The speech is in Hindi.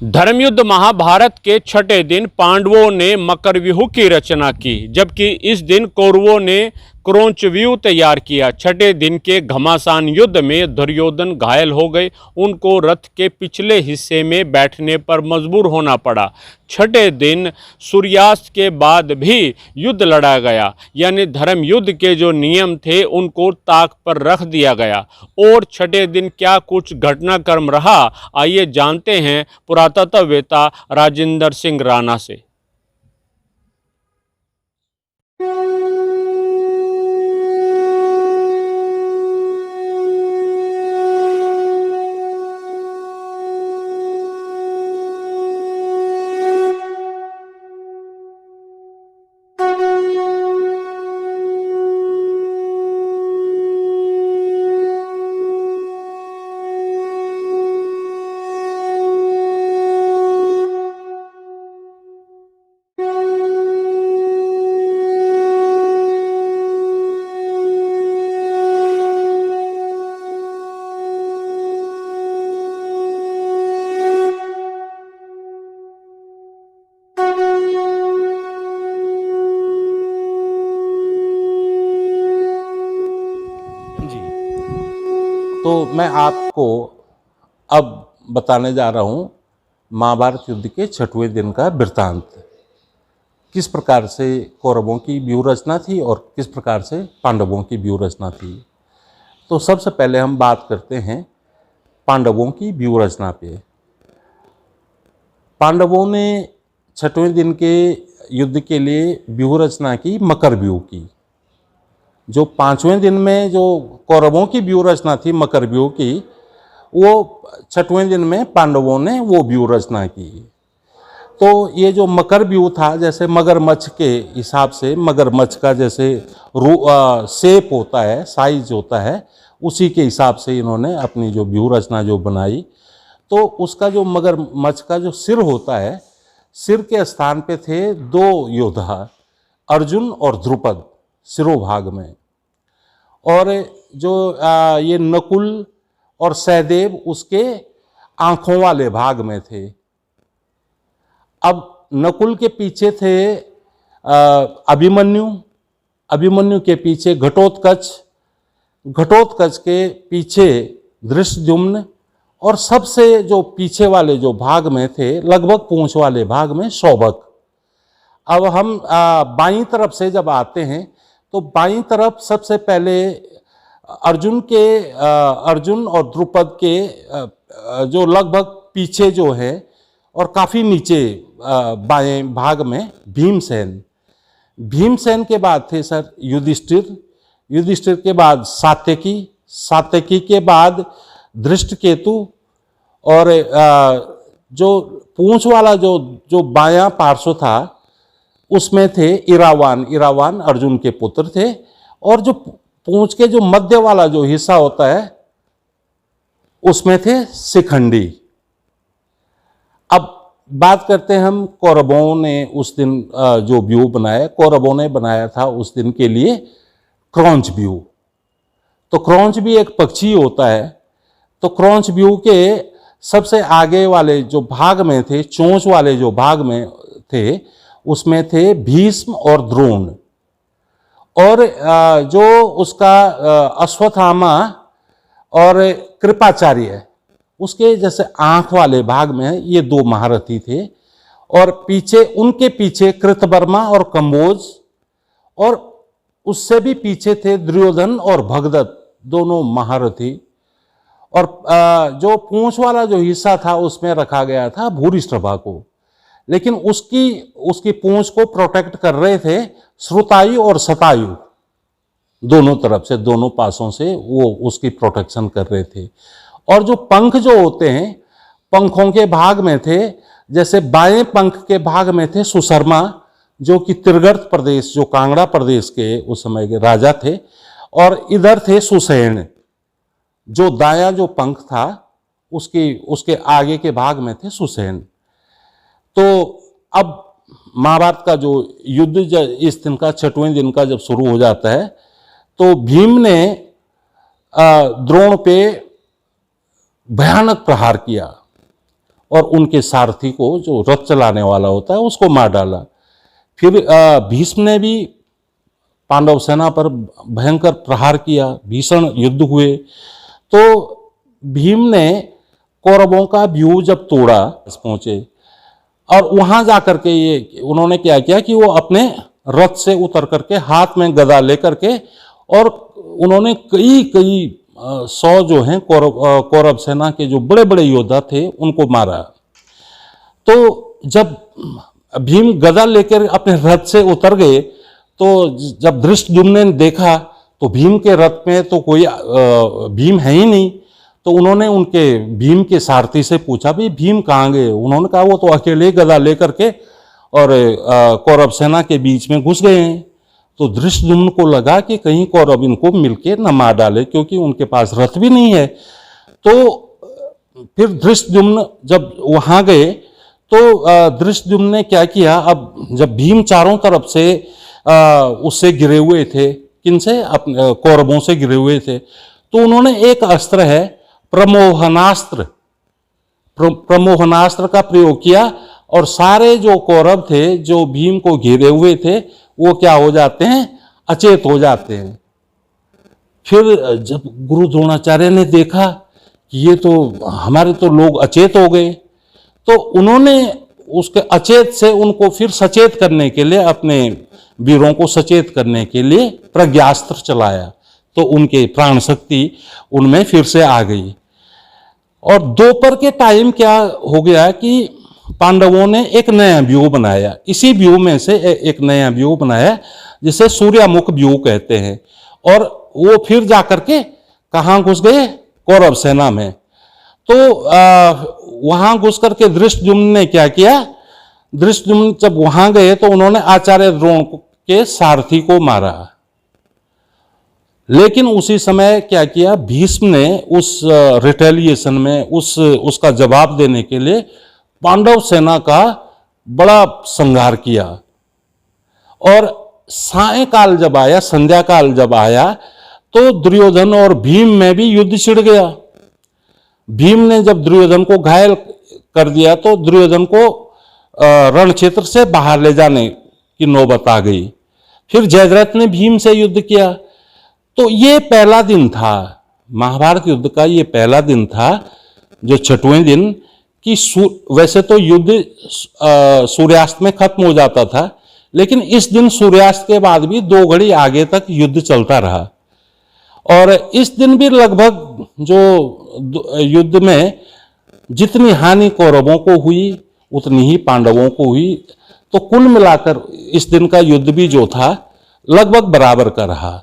धर्मयुद्ध महाभारत के छठे दिन पांडवों ने मकर व्यूह की रचना की, जबकि इस दिन कौरवों ने क्रौंच व्यूह तैयार किया। छठे दिन के घमासान युद्ध में दुर्योधन घायल हो गए, उनको रथ के पिछले हिस्से में बैठने पर मजबूर होना पड़ा। छठे दिन सूर्यास्त के बाद भी युद्ध लड़ा गया, यानी धर्म युद्ध के जो नियम थे उनको ताक पर रख दिया गया। और छठे दिन क्या कुछ घटनाक्रम रहा, आइए जानते हैं पुरातत्ववेत्ता राजेंद्र सिंह राणा से। तो मैं आपको अब बताने जा रहा हूँ महाभारत युद्ध के छठवें दिन का वृत्तांत। किस प्रकार से कौरवों की व्यूह रचना थी और किस प्रकार से पांडवों की व्यूह रचना थी। तो सबसे पहले हम बात करते हैं पांडवों की व्यूह रचना पे। पांडवों ने छठवें दिन के युद्ध के लिए व्यूह रचना की मकर व्यूह की। जो पांचवें दिन में जो कौरवों की व्यूह रचना थी मकर व्यूह की, वो छठवें दिन में पांडवों ने वो व्यूह रचना की। तो ये जो मकर व्यूह था, जैसे मगरमच्छ के हिसाब से, मगरमच्छ का जैसे शेप होता है, साइज होता है, उसी के हिसाब से इन्होंने अपनी जो व्यूह रचना जो बनाई। तो उसका जो मगरमच्छ का जो सिर होता है, सिर के स्थान पे थे दो योद्धा, अर्जुन और द्रुपद सिरोभाग में, और जो ये नकुल और सहदेव उसके आंखों वाले भाग में थे। अब नकुल के पीछे थे अभिमन्यु, अभिमन्यु के पीछे घटोत्कच, घटोत्कच के पीछे धृष्टद्युम्न, और सबसे जो पीछे वाले जो भाग में थे, लगभग पूंछ वाले भाग में सौबक। अब हम बाईं तरफ से जब आते हैं तो बाईं तरफ सबसे पहले अर्जुन और द्रुपद के जो लगभग पीछे जो है और काफ़ी नीचे बाएं भाग में भीमसेन, भीमसेन के बाद थे सर युधिष्ठिर, युधिष्ठिर के बाद सात्यकी, सात्यकी के बाद धृष्टकेतु, और जो पूंछ वाला जो बायां पार्श्व था उसमें थे इरावान, इरावान अर्जुन के पुत्र थे, और जो पूंछ के जो मध्य वाला जो हिस्सा होता है उसमें थे शिखंडी। अब बात करते हैं हम कौरवों ने उस दिन जो व्यूह बनाया, कौरवों ने बनाया था उस दिन के लिए क्रौंच व्यूह। तो क्रौंच भी एक पक्षी होता है। तो क्रौंच व्यूह के सबसे आगे वाले जो भाग में थे, चोंच वाले जो भाग में थे, उसमें थे भीष्म और द्रोण, और जो उसका अश्वत्थामा और कृपाचार्य, उसके जैसे आंख वाले भाग में है, ये दो महारथी थे। और पीछे, उनके पीछे कृतवर्मा और कंबोज, और उससे भी पीछे थे दुर्योधन और भगदत्त, दोनों महारथी। और जो पूंछ वाला जो हिस्सा था उसमें रखा गया था भूरिश्रभा को, लेकिन उसकी पूंछ को प्रोटेक्ट कर रहे थे श्रुतायु और शतायु, दोनों तरफ से, दोनों पासों से वो उसकी प्रोटेक्शन कर रहे थे। और जो पंख जो होते हैं, पंखों के भाग में थे, जैसे बाएं पंख के भाग में थे सुशर्मा, जो कि तिरगर्त प्रदेश, जो कांगड़ा प्रदेश के उस समय के राजा थे, और इधर थे सुसेन, जो दायां जो पंख था उसके आगे के भाग में थे सुसेन। तो अब महाभारत का जो युद्ध इस दिन का छठवें दिन का जब शुरू हो जाता है, तो भीम ने द्रोण पे भयानक प्रहार किया और उनके सारथी को, जो रथ चलाने वाला होता है, उसको मार डाला। फिर भीष्म ने भी पांडव सेना पर भयंकर प्रहार किया, भीषण युद्ध हुए। तो भीम ने कौरवों का व्यूह जब तोड़ा, पहुंचे, और वहां जाकर के ये उन्होंने क्या किया कि वो अपने रथ से उतर करके हाथ में गदा लेकर के, और उन्होंने कई कई 100 जो हैं कौरव सेना के जो बड़े बड़े योद्धा थे उनको मारा। तो जब भीम गदा लेकर अपने रथ से उतर गए, तो जब धृष्टद्युम्न ने देखा तो भीम के रथ में तो कोई भीम है ही नहीं। तो उन्होंने उनके भीम के सारथी से पूछा, भाई भीम कहाँ गए? उन्होंने कहा वो तो अकेले गदा लेकर के और कौरव सेना के बीच में घुस गए हैं। तो धृष्टद्युम्न को लगा कि कहीं कौरव इनको मिलके न मार डाले, क्योंकि उनके पास रथ भी नहीं है। तो फिर धृष्टद्युम्न जब वहां गए तो धृष्टद्युम्न ने क्या किया, अब जब भीम चारों तरफ से उससे घिरे हुए थे, किनसे? अपने कौरवों से घिरे हुए थे, तो उन्होंने एक अस्त्र है प्रमोहनास्त्र, प्रमोहनास्त्र का प्रयोग किया, और सारे जो कौरव थे जो भीम को घेरे हुए थे वो क्या हो जाते हैं? अचेत हो जाते हैं। फिर जब गुरु द्रोणाचार्य ने देखा कि ये तो हमारे तो लोग अचेत हो गए, तो उन्होंने उसके अचेत से उनको फिर सचेत करने के लिए, अपने वीरों को सचेत करने के लिए प्रज्ञास्त्र चलाया। तो उनके प्राण शक्ति उनमें फिर से आ गई। और दोपहर के टाइम क्या हो गया कि पांडवों ने एक नया व्यूह बनाया। इसी व्यूह में से एक नया व्यूह बनाया जिसे सूर्यमुख व्यूह कहते हैं। और वो फिर जाकर के कहाँ घुस गए? कौरव सेना में। तो वहां घुस करके धृष्टद्युम्न ने क्या किया? धृष्टद्युम्न जब वहां गए तो उन्होंने आचार्य द्रोण के सारथी को मारा। लेकिन उसी समय क्या किया? भीष्म ने उस रिटेलिएशन में, उसका जवाब देने के लिए पांडव सेना का बड़ा संहार किया। और सायंकाल जब आया, संध्या काल जब आया, तो दुर्योधन और भीम में भी युद्ध छिड़ गया। भीम ने जब दुर्योधन को घायल कर दिया तो दुर्योधन को रण क्षेत्र से बाहर ले जाने की नौबत आ गई। फिर जयद्रथ ने भीम से युद्ध किया। तो ये पहला दिन था, महाभारत युद्ध का ये पहला दिन था, जो 6वें दिन कि वैसे तो युद्ध सूर्यास्त में खत्म हो जाता था, लेकिन इस दिन सूर्यास्त के बाद भी 2 घड़ी आगे तक युद्ध चलता रहा। और इस दिन भी लगभग जो युद्ध में जितनी हानि कौरवों को हुई उतनी ही पांडवों को हुई। तो कुल मिलाकर इस दिन का युद्ध भी जो था लगभग बराबर का रहा।